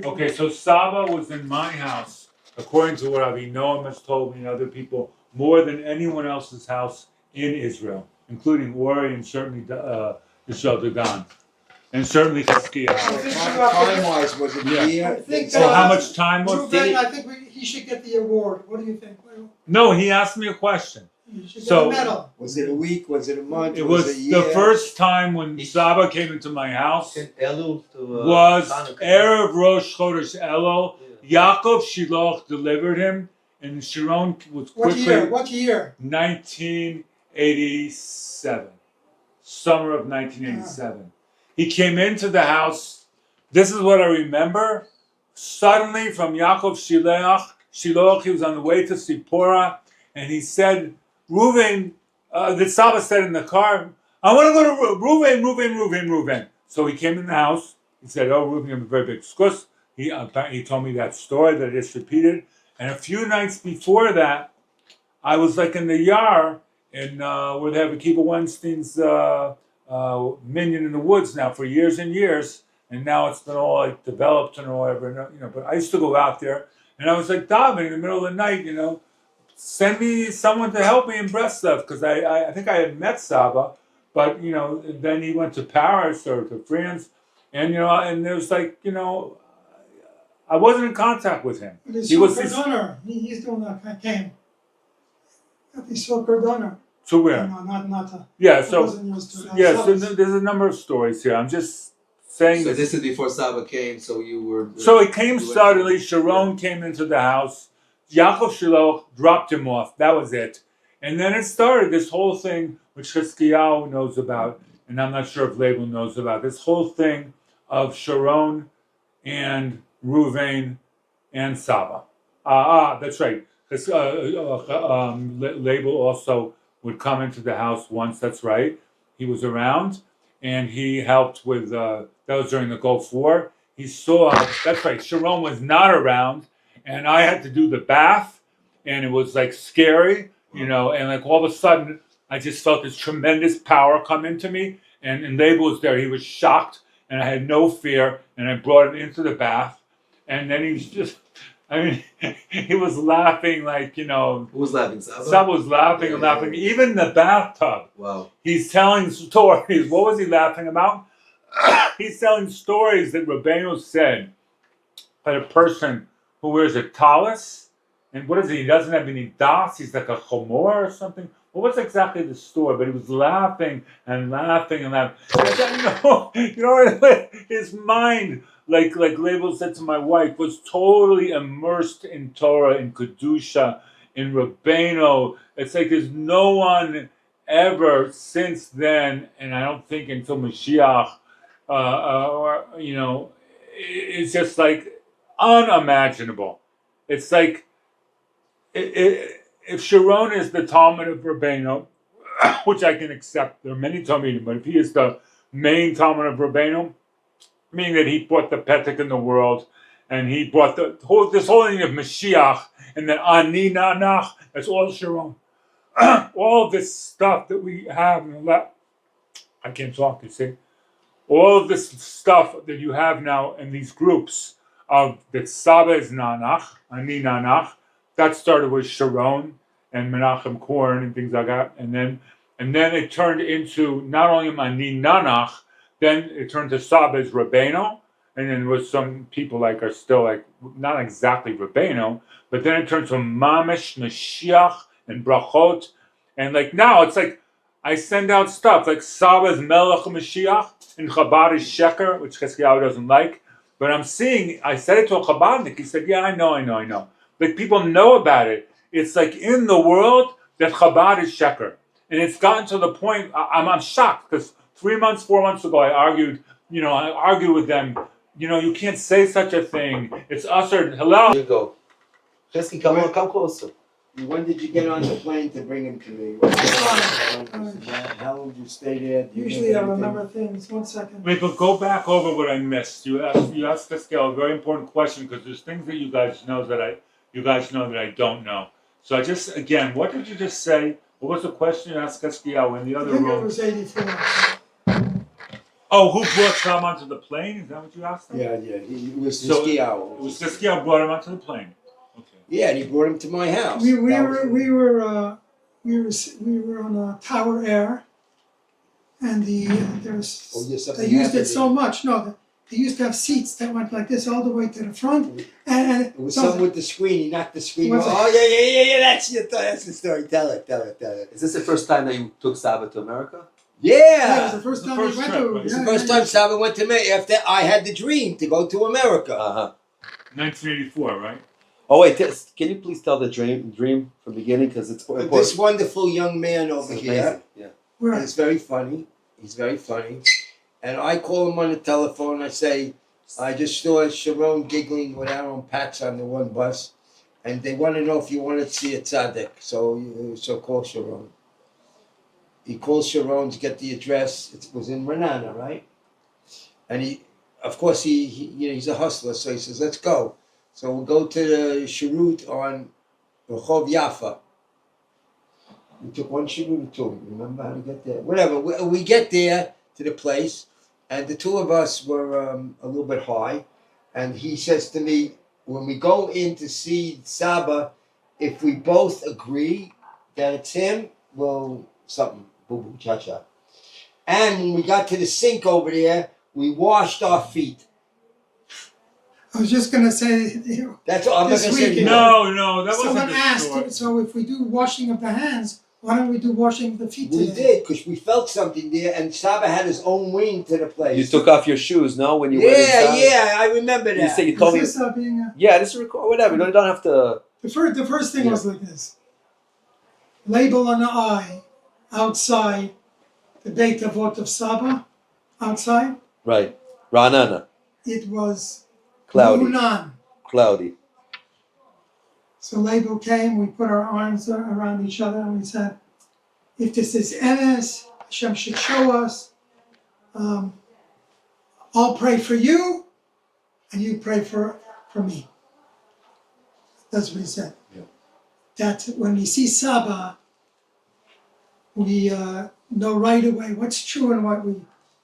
Okay, so Saba was in my house, according to what Avinoam has told me and other people, more than anyone else's house in Israel, including Ori and certainly Yisrael Dagan. And certainly Chizkiah. Time-wise, was it a year? I think, So how much time was Ruben, I think he should get the award. What do you think? No, he asked me a question. You should So- get a medal. Was it a week? Was it a month? It was was it a year? the first time when Saba came into my house Elul to, was Hanukkah. Erev Rosh Chodesh Elul. Yaakov Shiloch delivered him, and Sharon was quickly. What year? 1987. Summer of 1987. He came into the house. This is what I remember. Suddenly, from Yaakov Shiloch, he was on the way to Sipporah, and he said, Reuven, the Saba said in the car, I want to go to Reuven. So he came in the house. He said, oh, Reuven, you have a very big skus. He told me that story that I just repeated. And a few nights before that, I was like in the Yar, where they have Akiva Weinstein's minion in the woods now for years and years. And now it's been all like developed and whatever, but I used to go out there and I was like davening in the middle of the night, send me someone to help me in Breslov, because I think I had met Saba, but then he went to Paris or to France, and and there was like I wasn't in contact with him. He was he's doing that came. The Silker Donner. To where? No, not to. Yeah. So so there's a number of stories here. I'm just saying. So this is before Saba came, so you were. So it came suddenly. Sharon came into the house. Yaakov Shiloh dropped him off. That was it. And then it started, this whole thing, which Chizkiyahu knows about, and I'm not sure if Label knows about, this whole thing of Sharon and Ruvain and Saba. That's right. Label also would come into the house once, that's right. He was around, and he helped with, that was during the Gulf War. He saw, that's right, Sharon was not around, and I had to do the bath, and it was like scary, and like all of a sudden, I just felt this tremendous power come into me, and Label was there. He was shocked, and I had no fear, and I brought him into the bath, and then he was just, he was laughing like, Who was laughing, Saba? Saba was laughing and laughing, even in the bathtub. Wow. He's telling stories. What was he laughing about? He's telling stories that Rabbeinu said that a person who wears a tallis, and what is it? He doesn't have any das. He's like a chomor or something. What was exactly the story? But he was laughing and laughing and laughing. His mind, like Label said to my wife, was totally immersed in Torah, in Kedusha, in Rabbeinu. It's like there's no one ever since then, and I don't think until Mashiach, it's just like unimaginable. It's like if Sharon is the Talmud of Rabbeinu, which I can accept, there are many Talmudim, but if he is the main Talmud of Rabbeinu, meaning that he brought the Petek in the world, and he brought this whole thing of Mashiach, and then Ani Nanach, that's all Sharon. All of this stuff that we have, I can't talk, you see. All of this stuff that you have now in these groups of that Saba is Nanach, Ani Nanach, that started with Sharon and Menachem Korn and things like that, and then it turned into not only Ani Nanach, then it turned to Saba as Rabbeinu, and then with some people like are still like not exactly Rabbeinu, but then it turned to Mamish, Mashiach, and Brachot, and like now it's like I send out stuff like Saba's Melech Mashiach and Chabad is Sheker, which Chizkiyahu doesn't like, but I said it to a Chabadnik, he said, yeah, I know. Like people know about it. It's like in the world that Chabad is Sheker. And it's gotten to the point, I'm shocked, because 4 months ago I argued with them, you can't say such a thing. It's ushered, hello. Here you go. Chesky, come closer. When did you get on the plane to bring him to me? How long did you stay there? Usually I remember things. 1 second. Wait, but go back over what I missed. You asked Chizkiyahu a very important question, because there's things that you guys know that I don't know. So again, what did you just say? What was the question you asked Chizkiyahu in the other room? I think it was 84. Oh, who brought Sam onto the plane? Is that what you asked him? Yeah, it was the So, ski owl. It was Siskiyou brought him onto the plane. Okay. Yeah, and he brought him to my house. We That was- were on Tower Air, and Oh, yeah, something they used it happened so there. much. No, they used to have seats that went like this all the way to the front, and It was so something with the screen. He knocked the screen Was off. it- Oh, yeah. That's the story. Tell it. Is this the first time that you took Saba to America? yeah, it was Yeah. the first The time first we went trip, to. right? It's the first time Saba went to me after I had the dream to go to America. 1984, right? Oh wait, can you please tell the dream from the beginning because it's important. This wonderful young man This over is here. amazing. Yeah. Where? He's very funny. And I call him on the telephone. I say, I just saw Sharon giggling with Aaron Patch on the one bus, and they want to know if you want to see a tzaddik. So call Sharon. He calls Sharon to get the address. It was in Renana, right? And of course, he's a hustler, so he says, let's go. So we'll go to the Shirut on Rehov Yafa. We took one Shirut or two. Remember how to get there? Whatever. We get there to the place, and the two of us were a little bit high. And he says to me, when we go in to see Saba, if we both agree that it's him, well, something, boo-boo, cha-cha. And when we got to the sink over there, we washed our feet. I was just gonna say. That's all I'm not This going to say. week, No, that wasn't Someone the asked, story. so if we do washing of the hands, why don't we do washing of the feet We today? did, because we felt something there, and Saba had his own wing to the place. You took off your shoes, no? When you went inside. Yeah, I remember that. You say you told Is me. this being Yeah, this is record. Whatever. You don't have to. the first thing Yeah. was like this. Label on the eye, outside the Beit Avot of Saba, outside, Right. Ranana. it was Cloudy. Lunan. Cloudy. So label came, we put our arms around each other and we said, if this is Emes, Hashem should show us. I'll pray for you and you pray for me. That's what he said. Yeah. That when we see Saba, we know right away what's true and what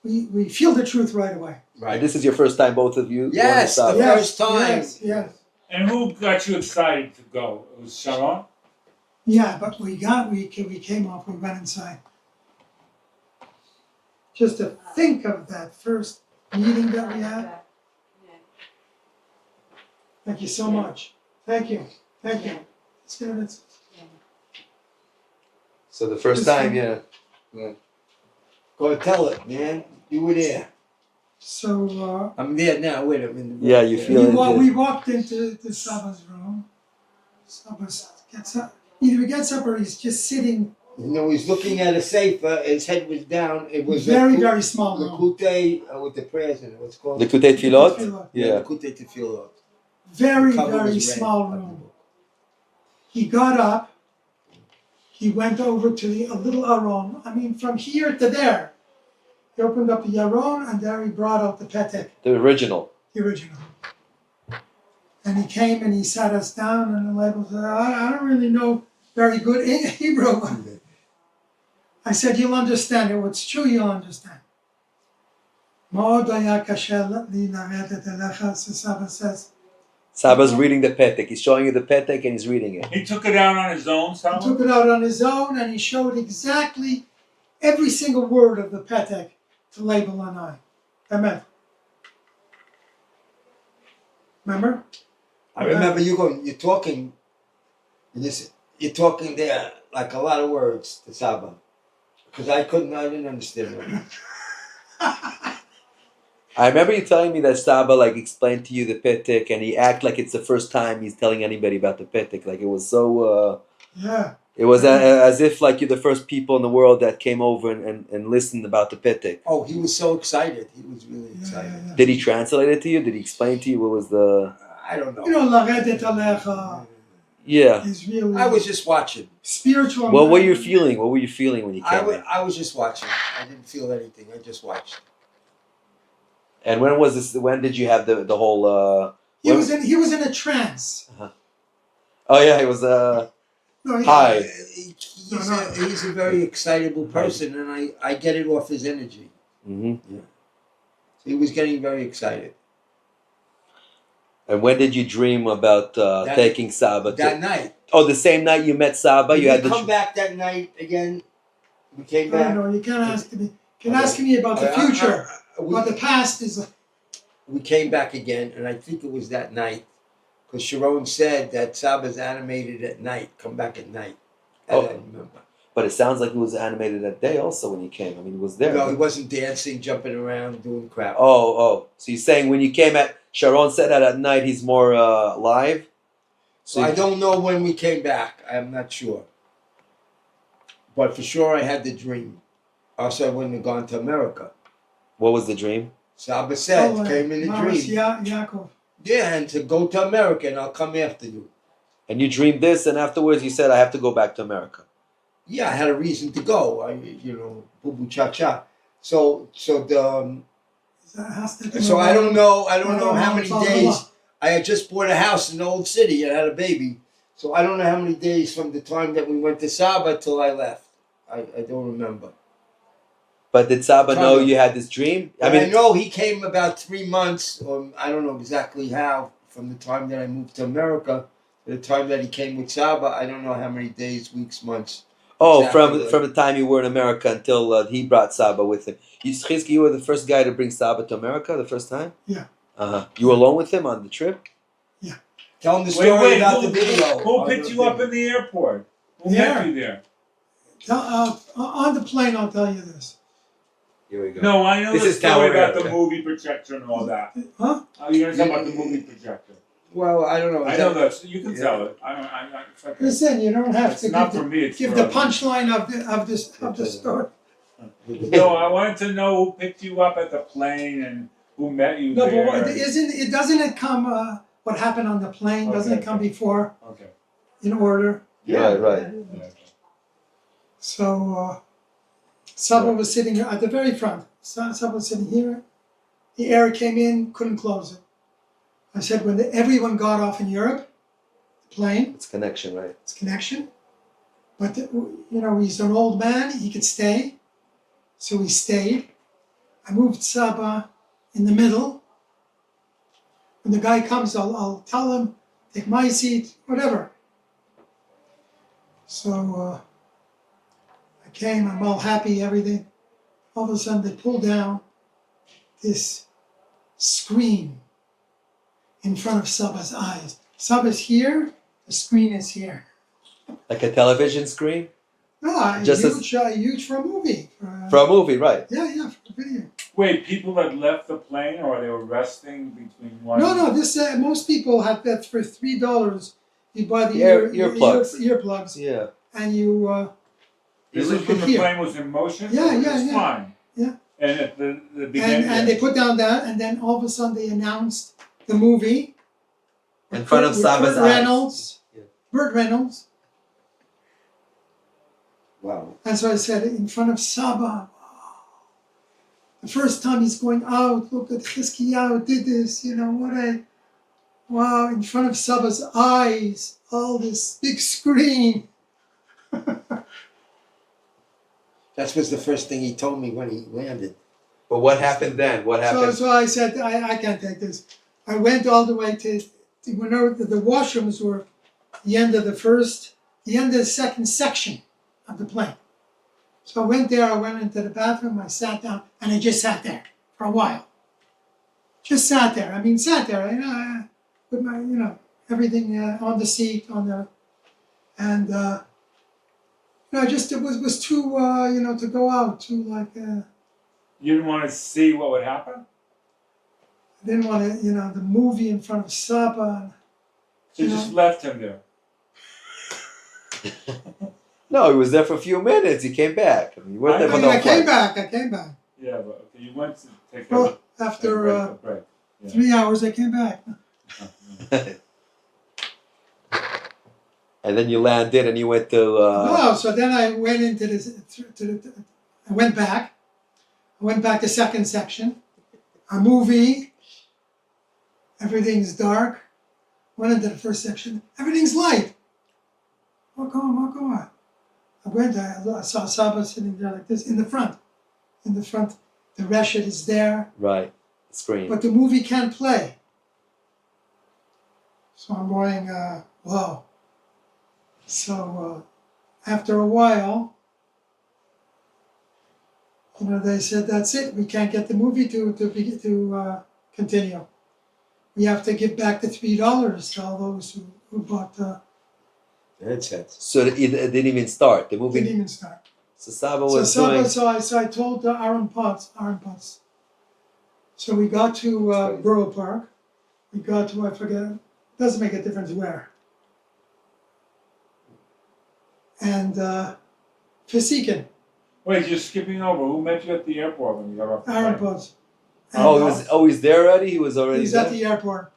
we feel the truth right away. Right. This is your first time, both of you. Yes, going to Saba. the first time. Yes. And who got you excited to go? It was Sharon? Yeah, but we came off, we went inside. Just to think of that first meeting that we had. Thank you so much. Thank you. It's good. So the first time, yeah. Go tell it, man. You were there. So I'm there now with him. In the Yeah, you feel it. we walked into Saba's room. Saba gets up. Either he gets up or he's just sitting. He's looking at a sefer. His head was down. It was Very small room. Likutei with the prayers in it. What's it called? Likutei Tefillot? Yeah. Likutei Tefillot. Very The cover was red. small room. He got up. He went over to a little aron. I mean, from here to there. He opened up the aron and there he brought out the petek, The original. the original. And he came and he sat us down and the label said, I don't really know very good Hebrew. I said, you'll understand it. What's true, you'll understand. So Saba says, Saba's reading the petek. He's showing you the petek and he's reading it. He took it out on his own, he Saba? took it out on his own and he showed exactly every single word of the petek to label on I. Amen. Remember? I remember you're talking. You're talking there like a lot of words to Saba, because I didn't understand it. I remember you telling me that Saba like explained to you the petek and he acted like it's the first time he's telling anybody about the petek. Like it was so. Yeah. It was as if like you're the first people in the world that came over and listened about the petek. Oh, he was so excited. He was really excited. Yeah. Did he translate it to you? Did he explain to you what was the? I don't know. You know, Laredet Alecha Yeah. is really I was just watching. spiritual. What were you feeling? What were you feeling when you came in? I was just watching. I didn't feel anything. I just watched. And when was this? When did you have the whole? He was in a trance. Oh yeah, it was. No, Hi. He's a very excitable person, and I get it off his energy. Mm-hmm. Yeah. he was getting very excited. And when did you dream about taking Saba? That night. Oh, the same night you met Saba, Did you had we the. come back that night again? We came I back. don't know. You can't ask me. You can Okay. ask me about the future. We, But the past is. we came back again, and I think it was that night, because Sharon said that Saba's animated at night. Come back at night. That Oh. I remember. But it sounds like it was animated that day also when you came. I mean, it was there. No, he wasn't dancing, jumping around, doing crap. Oh. So you're saying when you came Sharon said that at night he's more live? So I don't know when we came back. I'm not sure. But for sure I had the dream. Also, I wouldn't have gone to America. What was the dream? Saba said, Oh, came in a Mamas dream. Yaakov. Yeah, and to go to America, and I'll come after you. And you dreamed this, and afterwards you said, I have to go back to America. Yeah, I had a reason to go. Boo boo cha cha. So the That has to do so with- I don't know how many Follow days. up. I had just bought a house in the old city and had a baby. So I don't know how many days from the time that we went to Saba till I left. I don't remember. But did Saba Kind know of. you had this dream? But I know he came about 3 months, or I don't know exactly how, from the time that I moved to America to the time that he came with Saba. I don't know how many days, weeks, months. Oh, exactly. from the time you were in America until he brought Saba with him. You were the first guy to bring Saba to America the first time? Yeah. You were alone with him on the trip? Tell him the story about who, the video. Who picked you up in the airport? Who Yeah. met you there? On the plane, I'll tell you this. Here we go. No, I know This the is story Tower about Area. the movie projector and all that. Huh? Oh, you're gonna talk about the movie projector. Well, I don't know. I know that. You can tell it. It's okay. Listen, you don't have It's to not give for me. It's give for the others. punchline of the story. No, I wanted to know who picked you up at the plane and who met you No, there. but doesn't it come? What happened on the plane? Doesn't Okay, it come okay. before Okay. in order? Right. Yeah. So Saba was sitting at the very front. Saba was sitting here. The air came in, couldn't close it. I said when everyone got off in Europe, the plane, It's connection, right? it's connection. But he's an old man. He could stay, so he stayed. I moved Saba in the middle. When the guy comes, I'll tell him, take my seat, whatever. So I came, I'm all happy, everything. All of a sudden they pull down this screen in front of Saba's eyes. Saba's here, the screen is here. Like a television screen? No, Just huge for a movie. For a movie, right. Yeah, for a video. Wait, people had left the plane or they were resting between one. No, this most people have that for $3. You buy the Earplugs. earplugs, Yeah. and you. This you is when could the hear. plane was in motion. Yeah, It yeah, was yeah. fine. Yeah. And at the beginning. And they put down that, and then all of a sudden they announced the movie. In front of with Saba's Burt eyes. Reynolds. Yeah. Burt Reynolds. Wow. And so I said, in front of Saba. Wow. The first time he's going out, look at Chizkiyahu did this, wow, in front of Saba's eyes, all this big screen. That was the first thing he told me when he landed. But what happened then? What happened? So I said, I can't take this. I went all the way to whenever the washrooms were the end of the second section of the plane. So I went there, I went into the bathroom, I sat down, and I just sat there for a while. Just sat there. I mean, sat there, with my, everything on the seat, and it was too, to go out, too, like, You didn't want to see what would happen? I didn't want to, the movie in front of Saba. So you just left him there. No, he was there for a few minutes. He came back. I mean, you weren't there for no I came flight. back. Yeah, but okay, you went to take Well, a after break. Yeah. 3 hours, I came back. And then you landed and you went to. No, so then I went into I went back. I went back to second section. A movie. Everything's dark. Went into the first section. Everything's light. Walk on. I saw Saba sitting there like this in the front. The reshet is there. Right. screen. but the movie can't play. So I'm going, whoa. So after a while, they said, that's it. We can't get the movie to continue. We have to give back the $3 to all those who bought the. Headsets. So it didn't even start. The movie. Didn't even start. So Saba was doing. So I told Aaron Potts. So we got to Borough Park. We got to, I forget, doesn't make a difference where. And Fasikin, Wait, you're skipping over. Who met you at the airport when you got off the Aaron plane? Potts. He's there already. He was already. He's there? at the airport.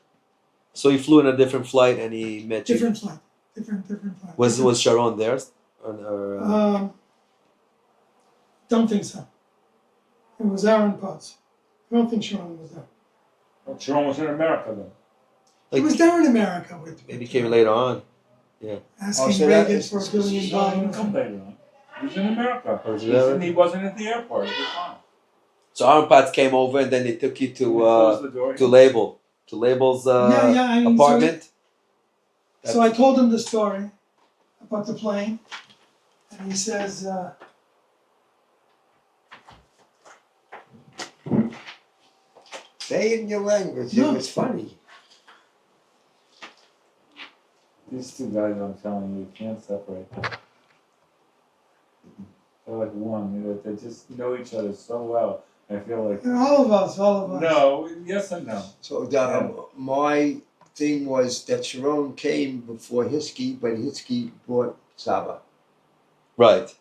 So he flew in a different flight and he met you. Different flight. Different flight. Was Sharon there? Or Don't think so. It was Aaron Potts. I don't think Sharon was there. Well, Sharon was in America then. He was there in America with maybe came later on. asking so that Reagan is- for $1 billion. He didn't come later on. He was in America. Was he there? He wasn't at the airport at the time. So Aaron Potts came over and then they took you We to closed the door. Label's I mean, apartment. So I told him the story about the plane, and he says, Say it in your language. No. It was funny. These two guys, I'm telling you can't separate them. They're like one. They just know each other so well. I feel like all of us. no, yes and no. So Yeah. my thing was that Sharon came before Hiskey, but Hiskey brought Saba. Right.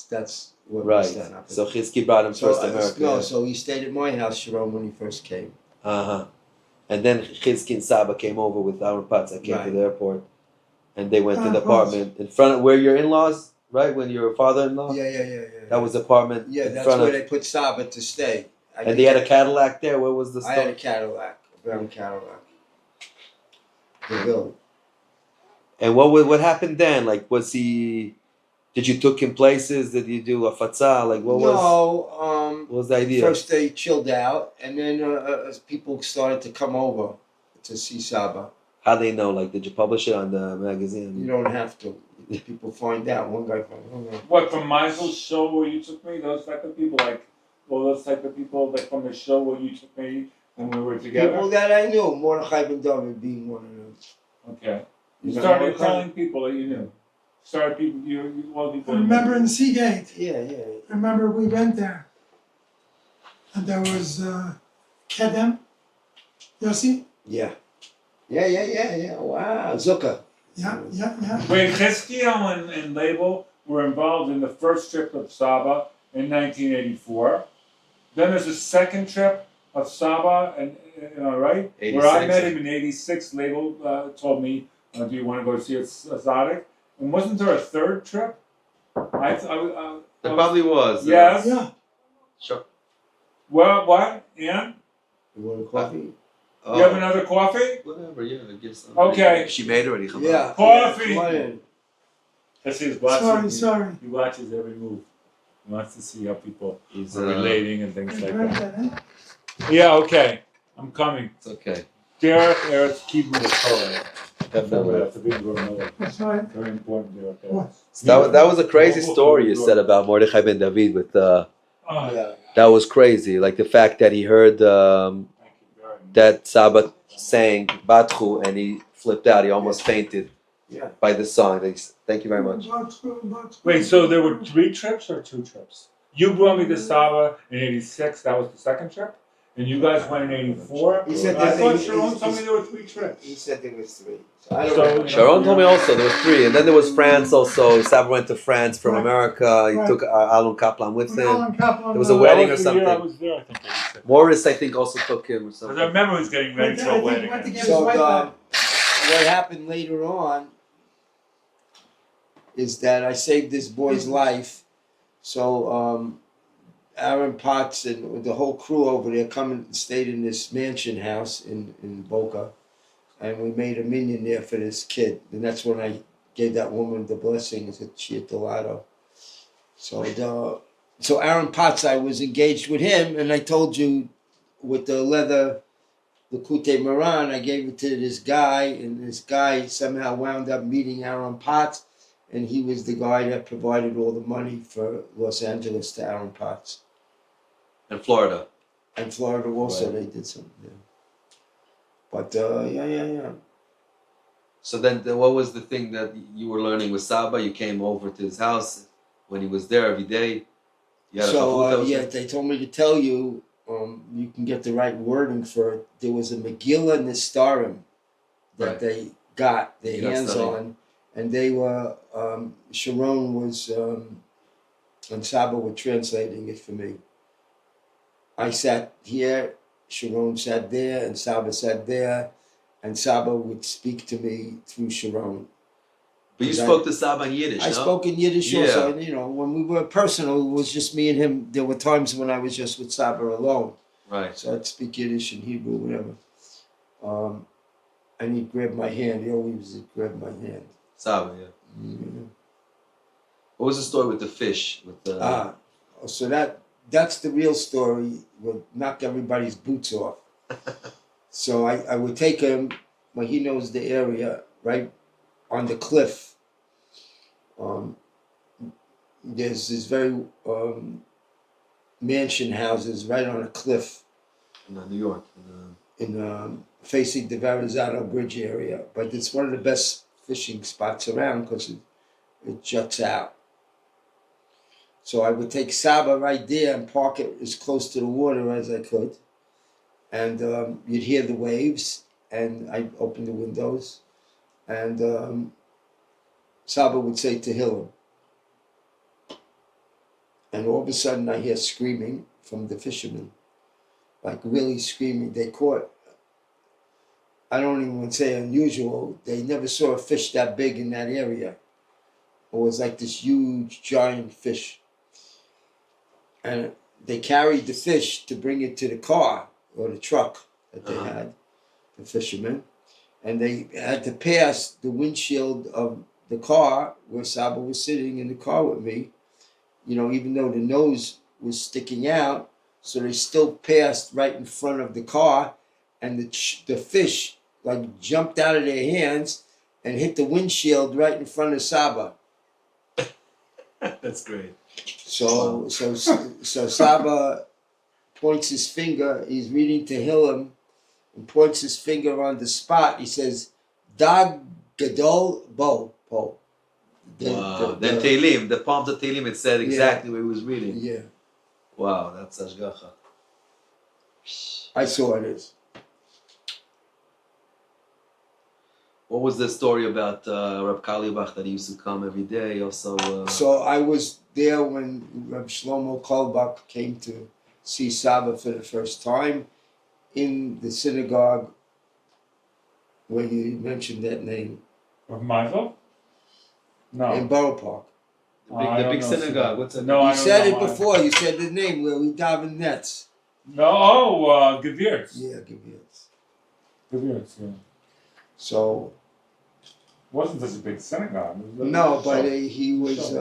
That's what Right. was done up. So Chizki brought him first to America. No, so he stayed at my house, Sharon, when he first came. And then Chizki and Saba came over with Aaron Potts. I came to Right. the airport, and they went to the Aaron Potts. apartment in front of where your in-laws, right? When your father-in-law. Yeah. That was the apartment Yeah, in that's front where of. they put Saba to stay. And they had a Cadillac there. Where was the I had a store? Cadillac, a brown Cadillac. The bill. And what happened then? Like, was he? Did you took him places? Did you do a fatza? Like, what was the idea? First they chilled out, and then people started to come over to see Saba. How they know? Like, did you publish it on the magazine? You don't have to. People find out. One guy found out. What, from Meisel's show where you took me? Those type of people, like, well, those type of people, like, from the show where you took me when we were together? People that I knew, Mordechai Ben David being one of them. Okay. You know started Mordechai? telling people that you knew. Started people, well, I people. remember in Seagate. Yeah. I remember we went there, and there was Kedem, Yossi. Yeah. Wow, Zucker. Yeah. Wait, Chizkiel and Label were involved in the first trip of Saba in 1984. Then there's a second trip of Saba, and right? Where I 86. met him in 86. Label told me, do you want to go see a Tzaddik? And wasn't there a third trip? There probably was. Yes. Yeah. Sure. Well, what? Ian? You want a coffee? You have another coffee? Whatever, yeah, I guess. Okay. She made already. Come on. Yeah. Coffee. Come on in. Let's see his watching. Sorry. He watches every move. He wants to see how people He's are relating and things like Heard that. that, Yeah, okay. I'm coming. It's okay. Derek, Eric's keeping the color. Definitely. That's a big word. That's right. Very important, Derek. What? So that was a crazy story you said about Mordechai Ben David with Yeah. that was crazy. Like the fact that he heard Thank you very much. that Saba sang Batchu and he flipped out. He almost fainted Yeah. by the song. Thank you very much. Wait, so there were 3 trips or 2 trips? You brought me to Saba in 86. That was the second trip? And you guys went in 84? He said I that thought he- Sharon he- told me there were 3 trips. He said there was 3. So I don't So- know. Sharon told me also there was 3, and then there was France also. Saba went to France from Right. America. He Right. took Alon Kaplan with him. Alan Kaplan, There was a That wedding was or the year I something. was there, I think. 86. Morris, I think, also took him or Because I something. remember he was getting ready I for a think he wedding. went to get So his wife back. what happened later on is that I saved this boy's life. So Aaron Potts and the whole crew over there come and stayed in this mansion house in Boca. And we made a minion there for this kid. And that's when I gave that woman the blessings at Chiatolato. So Aaron Potts, I was engaged with him, and I told you with the leather, the Kute Moran, I gave it to this guy, and this guy somehow wound up meeting Aaron Potts, and he was the guy that provided all the money for Los Angeles to Aaron Potts. In Florida. And Florida also, Right. they did some, yeah. But, yeah. So then, what was the thing that you were learning with Saba? You came over to his house when he was there every day. You had a chavuta with him? They told me to tell you, you can get the right wording for it. There was a Megillah Nistarim that Right. they got their Megillah hands study. on, and they were, Sharon was, and Saba were translating it for me. I sat here, Sharon sat there, and Saba sat there, and Saba would speak to me through Sharon. But you Because spoke to Saba in Yiddish, I no? spoke in Yiddish Yeah. also, and, you know, when we were personal, it was just me and him. There were times when I was just with Saba alone, Right. so I'd speak Yiddish and Hebrew, whatever. And he'd grab my hand. He always would grab my hand. Saba, yeah. Mm. What was the story with the fish? With the So that's the real story. Would knock everybody's boots off. So I would take him when he knows the area, right on the cliff. There's this very mansion houses right on a cliff in New York. in facing the Verrazano Bridge area. But it's one of the best fishing spots around because it juts out. So I would take Saba right there and park it as close to the water as I could. And you'd hear the waves, and I'd open the windows. And Saba would say Tehillim. And all of a sudden I hear screaming from the fishermen. Like really screaming. They caught, I don't even want to say unusual, they never saw a fish that big in that area. It was like this huge, giant fish. And they carried the fish to bring it to the car or the truck that they had, the fishermen. And they had to pass the windshield of the car where Saba was sitting in the car with me, you know, even though the nose was sticking out. So they still passed right in front of the car, and the fish like jumped out of their hands and hit the windshield right in front of Saba. That's great. So Saba points his finger. He's reading Tehillim and points his finger on the spot. He says, "Dag Gadol Bo Po." Wow. Then Tehillim, the palms of Tehillim, it said exactly what he was reading. Yeah, Wow, that's Ashgacha. I saw it. What was the story about Reb Kalibach that he used to come every day? Also, So I was there when Reb Shlomo Kolbach came to see Saba for the first time in the synagogue where you mentioned that name, Of Michael? No. in Borough Park. I the don't big know, synagogue. What's that? No, I You don't said know it why. before. You said the name where we daven nets. No, Gewürz. Yeah, give you it. Gewürz, yeah. So Wasn't such a big synagogue. It was no, a but show. he was.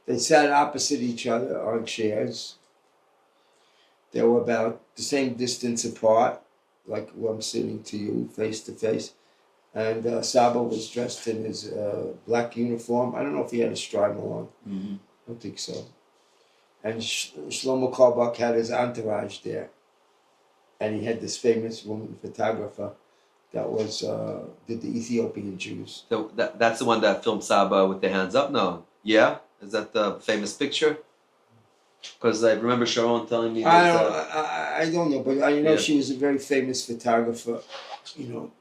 They sat opposite each other on chairs. They were about the same distance apart, like where I'm sitting to you, face to face. And Saba was dressed in his black uniform. I don't know if he had a stripe on. Mm-hmm. I don't think so. And Shlomo Karbach had his entourage there. And he had this famous woman photographer that was did the Ethiopian Jews. So that's the one that filmed Saba with the hands up? No. Yeah? Is that the famous picture? Because I remember Sharon telling me I don't know, but I know Yeah. she was a very famous photographer, you know,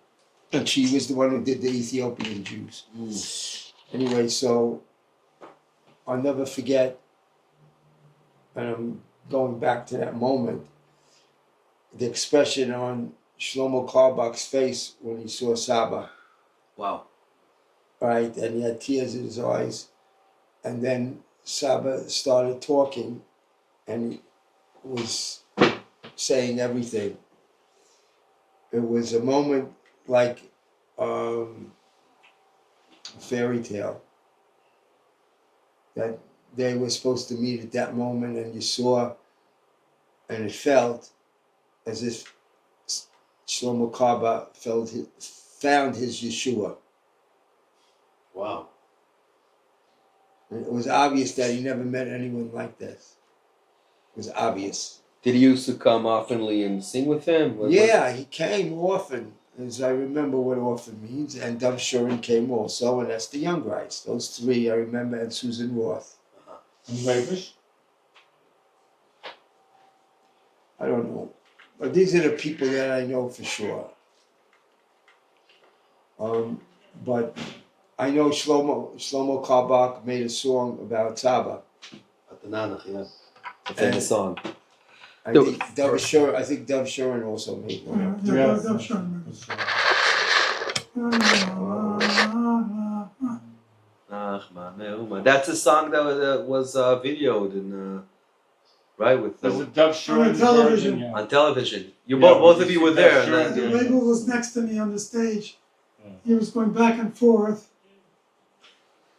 and she was the one who did the Ethiopian Jews. Anyway, so I'll never forget, and I'm going back to that moment, the expression on Shlomo Karbach's face when he saw Saba, Wow. right? And he had tears in his eyes. And then Saba started talking and he was saying everything. It was a moment like fairy tale that they were supposed to meet at that moment, and you saw and it felt as if Shlomo Kaba found his Yeshua. Wow. And it was obvious that he never met anyone like this. It was obvious. Did he used to come oftenly and sing with him? Yeah, he came often, as I remember what often means, and Dov Shurin came also, and that's the Young Rights. Those three I remember, and Susan Roth. And Levish? I don't know. But these are the people that I know for sure. But I know Shlomo Karbach made a song about Tzaba. Atananach, yeah. A famous song. I think Dov Shurin also made one. Yes. That's a song that was videoed in, right, with There's a Dov Shurin On television. version, yeah. on television. You Yeah, both we of you see were Dov there. Shurin. And The then, label was next to me on the stage. Yeah. He was going back and forth.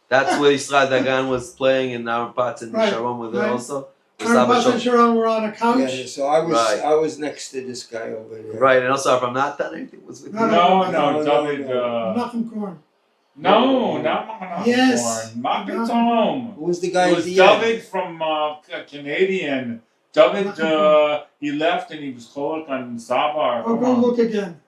that's where Yisrael Dagan was playing, and Aaron Potts and Right, Sharon were there right. also. With Aaron Saba Potts and Shom- Sharon were on a couch. Yeah, so I Right. was next to this guy over there. Right, and also from Natan, anything was with you. No, David. Nothing corn. No, not Menachem Yes. Korn. Ma Pitom. Who was the guy It at was the end? David from Canadian. David, he left and he was called on Saba. I'll go look again.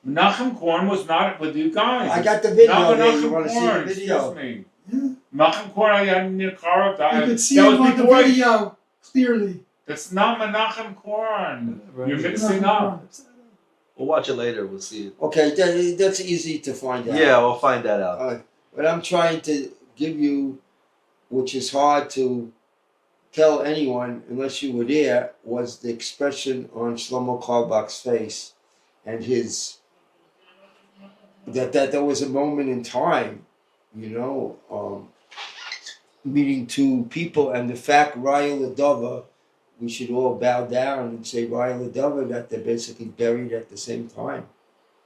Menachem Korn was not with you guys. I got the video Not there. You Menachem want to see Korn, the video? excuse me. Yeah. Menachem Korn, I had in the car. You could see that him was on the before. video clearly. That's not Menachem Korn. Right. You're mixing Menachem up. Korn. We'll watch it later. We'll see it. Okay, that's easy to find out. Yeah, we'll find that out. What I'm trying to give you, which is hard to tell anyone unless you were there, was the expression on Shlomo Karbach's face, and that there was a moment in time, meeting two people, and the fact Raya Ladova, we should all bow down and say Raya Ladova, that they're basically buried at the same time.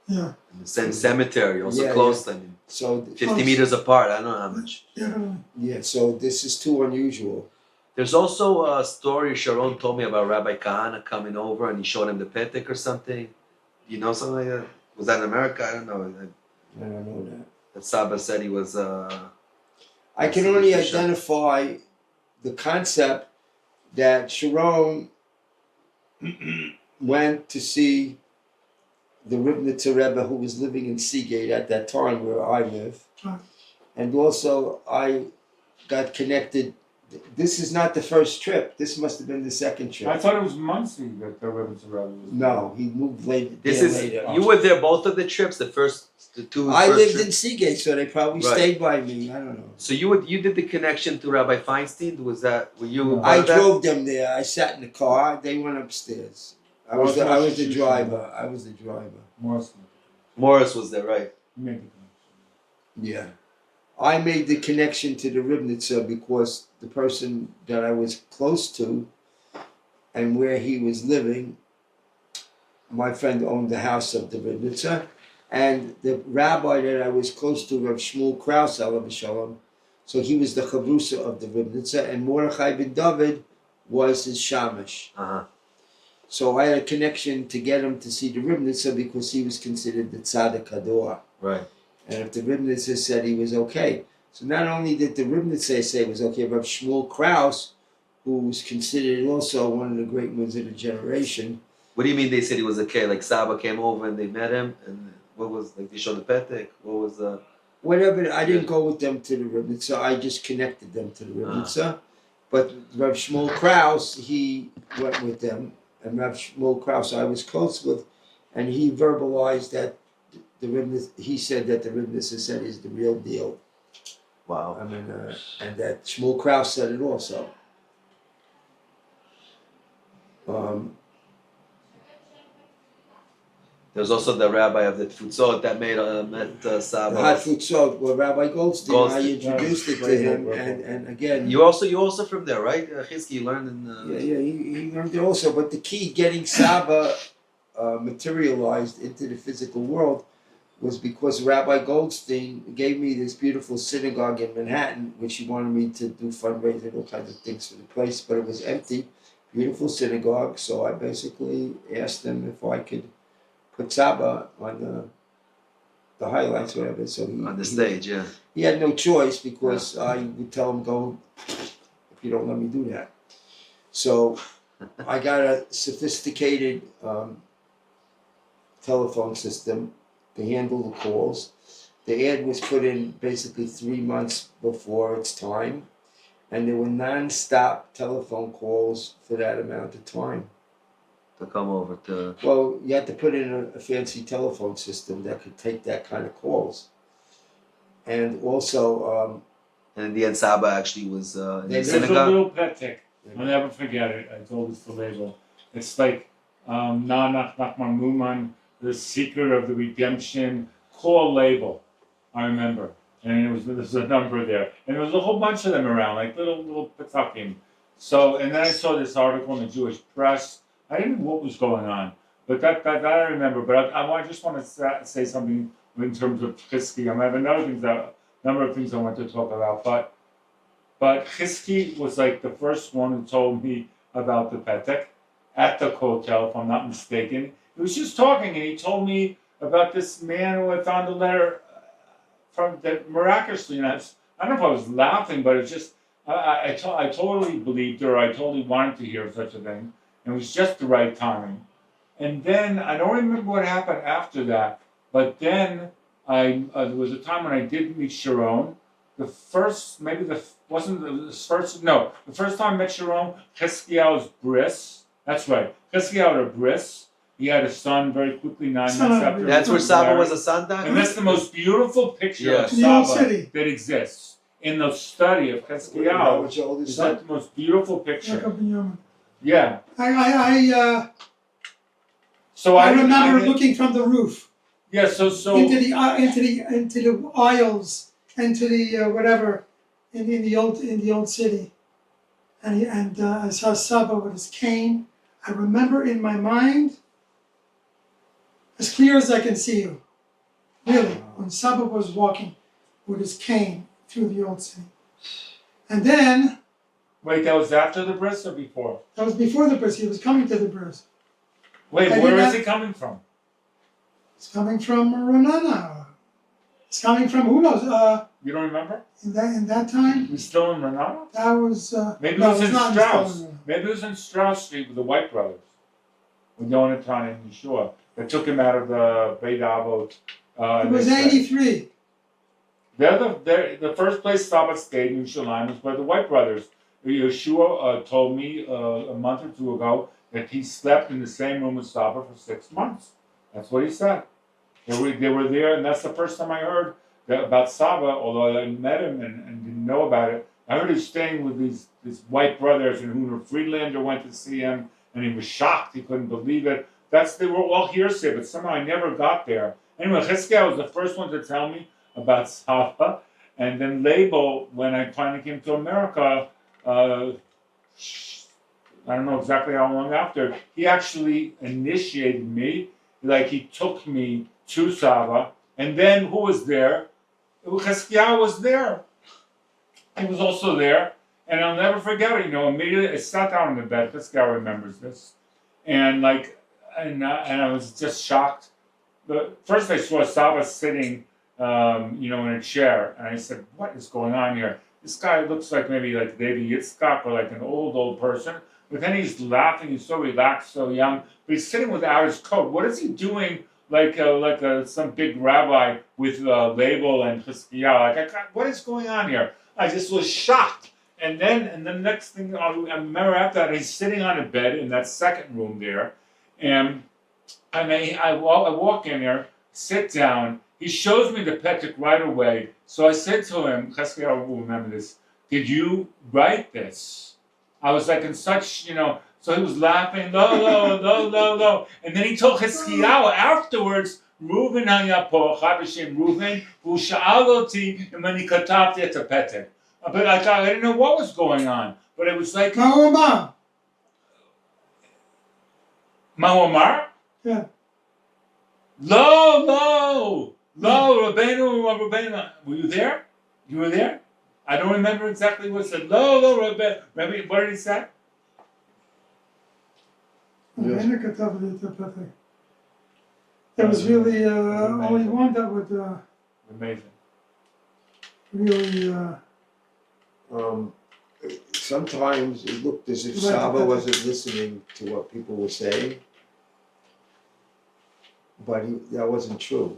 Yeah. In the same cemetery, also Yeah, close. I mean, So 50 meters apart. I don't know how much. Definitely. yeah, so this is too unusual. There's also a story Sharon told me about Rabbi Kahana coming over and he showed him the Petek or something. You know something like that? Was that in America? I don't know. I don't know that. That Saba said he was. I can only identify the concept that Sharon went to see the Ribnitzer Rebbe who was living in Seagate at that time where I live. Right. And also I got connected. This is not the first trip. This must have been the second trip. I thought it was Muncie that the Rebbe was. No, he moved later. This there is later. you were there both of the trips. The two. I first lived trips. in Seagate, so they probably Right. stayed by me. I don't know. So you did the connection to Rabbi Feinstein. Was that were you? No. part I of that? drove them there. I sat in the car. They went upstairs. I was the driver. I was the driver. Morris was there, right? Yeah. I made the connection to the Ribnitzer because the person that I was close to and where he was living, my friend owned the house of the Ribnitzer, and the rabbi that I was close to, Rav Shmuel Krause, alav shalom, so he was the chavrusa of the Ribnitzer, and Mordechai ben David was his shamash. Uh-huh. So I had a connection to get him to see the Ribnitzer because he was considered the tzaddik hador. Right. And if the Ribnitzer said he was okay. So not only did the Ribnitzer say it was okay, but Shmuel Krause, who was considered also one of the great ones of the generation. What do you mean they said he was okay? Like Saba came over and they met him, and what was like they showed the Petek? What was the? Whatever, I didn't go with them to the Ribnitzer, I just connected them to the Ribnitzer. But Rav Shmuel Krause, he went with them. And Rav Shmuel Krause I was close with, and he verbalized that the Ribnitzer, he said that the Ribnitzer said is the real deal. Wow. I mean, and that Shmuel Krause said it also. There's also the rabbi of the Tfutzot that met Saba. The hot food salt, well, Rabbi Goldstein, I Goldstein. introduced it to him, and again, You also from there, right? Chizki, you learned in. he learned it also. But the key getting Saba materialized into the physical world was because Rabbi Goldstein gave me this beautiful synagogue in Manhattan, which he wanted me to do fundraising, all kinds of things for the place, but it was empty beautiful synagogue. So I basically asked him if I could put Saba on the highlights, whatever. So On the stage, yeah. he had no choice because I would tell him, go, if you don't let me do that. So I got a sophisticated telephone system to handle the calls. The ad was put in basically 3 months before its time, and there were non-stop telephone calls for that amount of time. To come over to. Well, you had to put in a fancy telephone system that could take that kind of calls. And also, And in the end, Saba actually was in the There's a There's a synagogue. little petek. I'll never forget it. I told this to Label. It's like Nanach Nachman Muman, the secret of the redemption. Call Label. I remember. And there's a number there. And there was a whole bunch of them around, like little petakim. So, and then I saw this article in the Jewish press. I didn't know what was going on. But that I remember. But I just want to say something in terms of Chizki. I have another number of things I want to talk about. But Chizki was like the first one who told me about the Petek at the hotel, if I'm not mistaken. He was just talking, and he told me about this man who had found a letter from that miraculously. And I don't know if I was laughing, but it's just I totally believed her. I totally wanted to hear such a thing. And it was just the right timing. And then I don't remember what happened after that. But then there was a time when I did meet Sharon. The first time I met Sharon, Chizkiyahu's bris. That's right, Chizkiyahu had a bris. He had a son very quickly, 9 months after. That's where Saba was a Sandak? And that's the most beautiful picture of In the old Saba city. that exists. In the study of Chizkiyahu, what's your oldest is son? that the most beautiful picture. Jacob Binyamin. Yeah. So I remember didn't- looking from the roof Yeah, so into the aisles, into the whatever in the old city, and I saw Saba with his cane. I remember in my mind, as clear as I can see you, really, when Saba was walking with his cane through the old city, and then wait, that was after the bris or before? that was before the bris. He was coming to the bris. Wait, I where did is not- he coming from? It's coming from Renana. It's coming from who knows? You don't remember? In that time, He's still in Renata? that was Maybe no, it was in not Strauss. Stolen. Maybe it was in Strauss Street with the White brothers, with Yonatan and Yeshua. They took him out of the Beit Avot. It was 83. They're the first place Saba stayed in Yerushalayim was by the White brothers. Yeshua told me a month or two ago that he slept in the same room with Saba for 6 months. That's what he said. They were there, and that's the first time I heard about Saba, although I met him and didn't know about it. I heard he's staying with these white brothers, and Huner Friedlander went to see him, and he was shocked. He couldn't believe it. They were all hearsay, but somehow I never got there. Anyway, Chizkiyahu was the first one to tell me about Saba, and then Label, when I finally came to America, I don't know exactly how long after, he actually initiated me. Like, he took me to Saba, and then who was there? Chizkiyahu was there. He was also there, and I'll never forget it. Immediately I sat down in the bed. Chizkiyahu remembers this, and I was just shocked. But first I saw Saba sitting, in a chair, and I said, "What is going on here? This guy looks like maybe like David Yitzchak or like an old person." But then he's laughing. He's so relaxed, so young. But he's sitting without his coat. What is he doing? Like some big rabbi with Label and Chizkiyahu. What is going on here? I just was shocked. And the next thing I remember after that, he's sitting on a bed in that second room there, and I walk in there, sit down. He shows me the Petek right away. So I said to him, Chizkiyahu will remember this. Did you write this? I was like in such, So he was laughing, no. And then he told Chizkiyahu afterwards, Reuven hayapo, Chabashem Reuven, who sha'aloti, and when he katabti at the Petek. But I didn't know what was going on. But it was like, Mahoma. Mahomar? Yeah. Lo, Rabbeinu. Were you there? You were there? I don't remember exactly what it said. Lo, Rabbeinu. What did he say? Yes. ואין כתב לי את הפתק. There was really only one that would Amazing. really Sometimes it looked as if Right. Saba wasn't listening to what people were saying, but that wasn't true.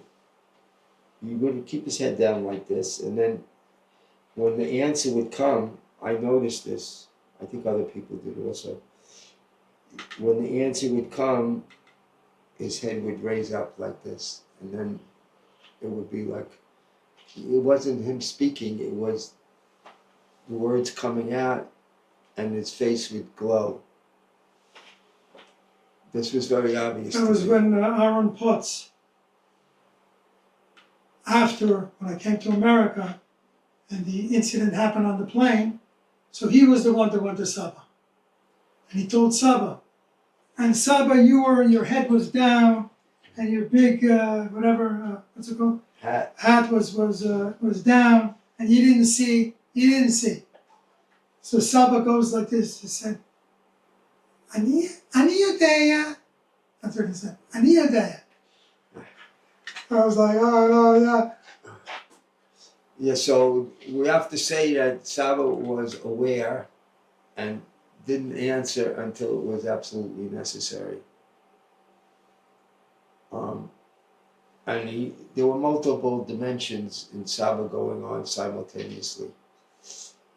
He would keep his head down like this, and then when the answer would come, I noticed this. I think other people did also. When the answer would come, his head would raise up like this, and then it would be like, it wasn't him speaking, it was the words coming out, and his face would glow. This was very obvious. that to was me. when Aaron Potts, after when I came to America and the incident happened on the plane, so he was the one that went to Saba. And he told Saba, and Saba, your head was down and your big whatever what's it called, hat was down, and you didn't see. So Saba goes like this. He said, "Ani yodea." That's what he said. "Ani yodea." I was like, oh yeah. Yeah, so we have to say that Saba was aware and didn't answer until it was absolutely necessary. And there were multiple dimensions in Saba going on simultaneously.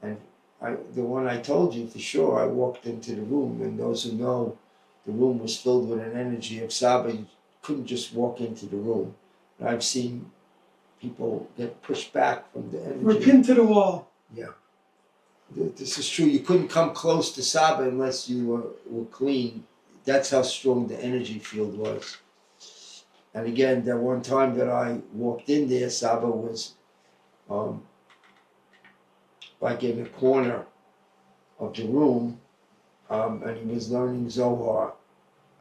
And the one I told you for sure, I walked into the room, and those who know, the room was filled with an energy of Saba. You couldn't just walk into the room. And I've seen people get pushed back from the energy. We're pinned to the wall. Yeah. This is true. You couldn't come close to Saba unless you were clean. That's how strong the energy field was. And again, that one time that I walked in there, Saba was like in the corner of the room, and he was learning Zohar.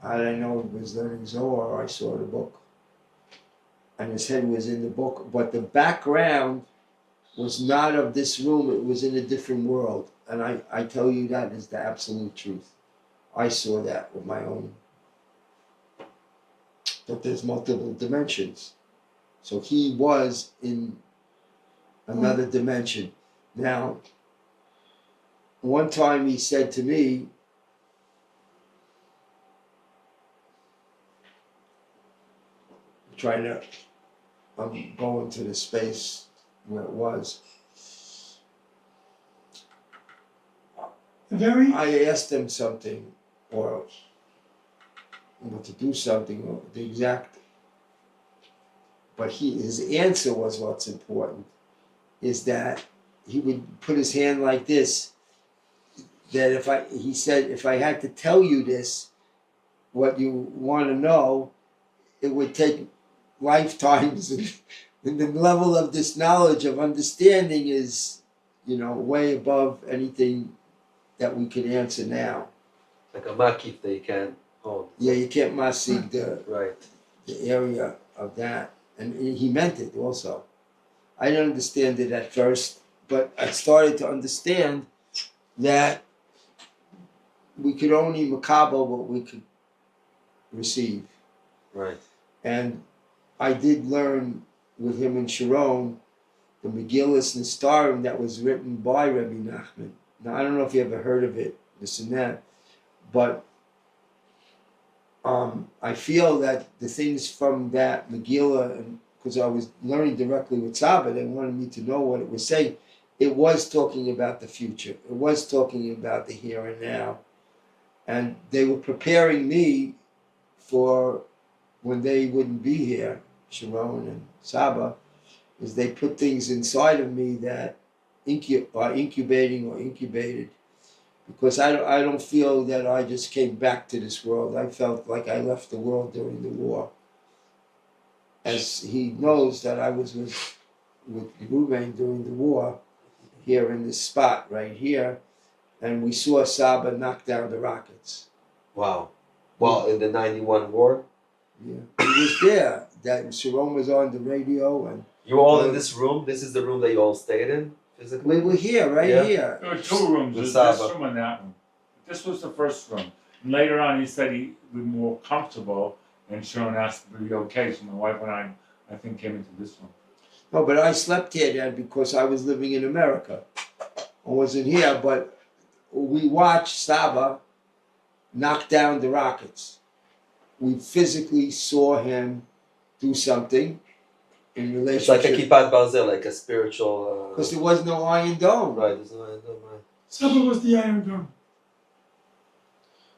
How did I know he was learning Zohar? I saw the book. And his head was in the book, but the background was not of this room, it was in a different world. And I tell you that is the absolute truth. I saw that with my own. That there's multiple dimensions. So he was in another dimension. Now, one time he said to me, I'm going to the space where it was. I asked him something, or to do something, or the exact, but his answer was what's important, is that he would put his hand like this, that he said, if I had to tell you this, what you want to know, it would take lifetimes, and the level of this knowledge of understanding is, way above anything that we could answer now. Like a makif that you can't hold. Yeah, you can't masig Right. the area of that. And he meant it also. I didn't understand it at first, but I started to understand that we could only makabel what we could receive. Right. And I did learn with him in Sharon the Megillus Nistarim that was written by Rabbi Nachman. Now, I don't know if you ever heard of it, this and that, but I feel that the things from that Megillah, and because I was learning directly with Saba, they wanted me to know what it was saying. It was talking about the future. It was talking about the here and now. And they were preparing me for when they wouldn't be here, Sharon and Saba, is they put things inside of me that are incubating or incubated. Because I don't feel that I just came back to this world. I felt like I left the world during the war. As he knows that I was with Ruben during the war, here in this spot right here, and we saw Saba knock down the rockets. Wow. Well, in the 91 war? Yeah. He was there. That Sharon was on the radio, and You were all in this room? This is the room that you all stayed in, physically? we were here, right here. There were two rooms. There's Saba. this room and that room. This was the first room. And later on, he said more comfortable, and Sharon asked to be okay. So my wife and I think, came into this one. No, but I slept here then because I was living in America. I wasn't here, but we watched Saba knock down the rockets. We physically saw him do something in It's like a relationship. kippat barzel, like a spiritual. Because there was no Iron Dome. Right, there's no Iron Dome, right. Saba was the Iron Dome.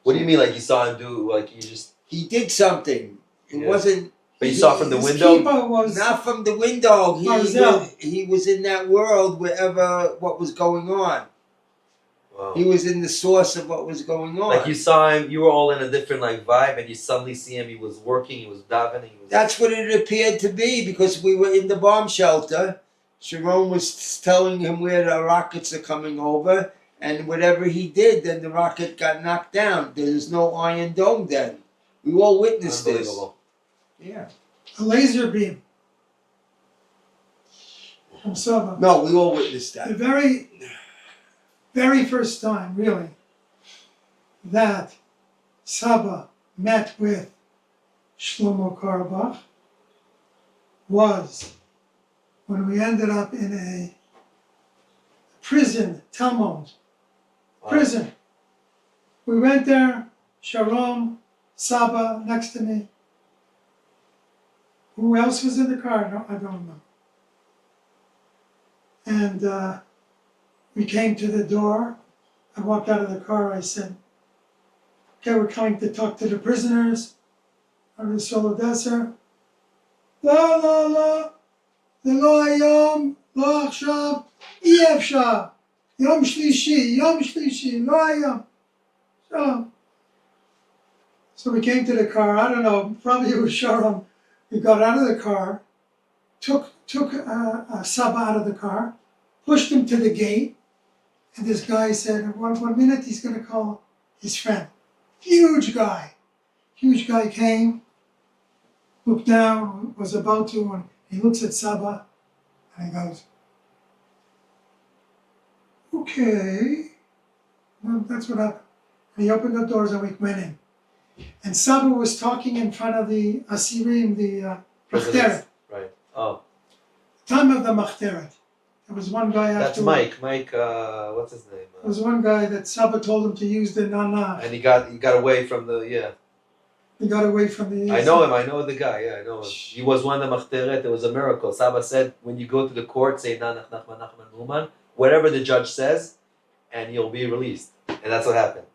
What do you mean, like you saw him do, like you just. He did something. It Yeah. wasn't. But you saw from the His window? kippah was Not from the window. Barzel. He was in that world wherever what was going on. Wow. He was in the source of what was going on. Like you saw him, you were all in a different like vibe, and you suddenly see him. He was working, he was davening. He was... That's what it appeared to be because we were in the bomb shelter. Sharon was telling him where the rockets are coming over, and whatever he did, then the rocket got knocked down. There's no Iron Dome then. We all witnessed this. Unbelievable. Yeah. a laser beam from Saba. No, we all witnessed The that. very first time, really, that Saba met with Shlomo Karabach was when we ended up in a prison, Talmud. Wow. Prison. We went there, Sharon, Saba next to me. Who else was in the car? No, I don't know. And we came to the door. I walked out of the car. I said, okay, we're coming to talk to the prisoners of the Solodesser. לא, לא, לא, זה לא היום, לא עכשיו, אי אפשר. יום שלישי, לא היום. Shalom. So we came to the car. I don't know, probably it was Shalom. We got out of the car, took Saba out of the car, pushed him to the gate, and this guy said, one minute he's going to call his friend. Huge guy came, looked down, was about to, and he looks at Saba, and he goes, okay. Well, that's what happened. And he opened the doors and we went in. And Saba was talking in front of the Asirim, the Machteret. Right. Oh, Time of the Machteret. There was one guy that's after. Mike. Mike, what's his name? There was one guy that Saba told him to use the Nana. And he got away from the He got away from the. I know him. I know the guy. Yeah, I know him. He was one of the Machteret. It was a miracle. Saba said, when you go to the court, say Nanach Nachman Nachman Numan, whatever the judge says, and you'll be released. And that's what happened.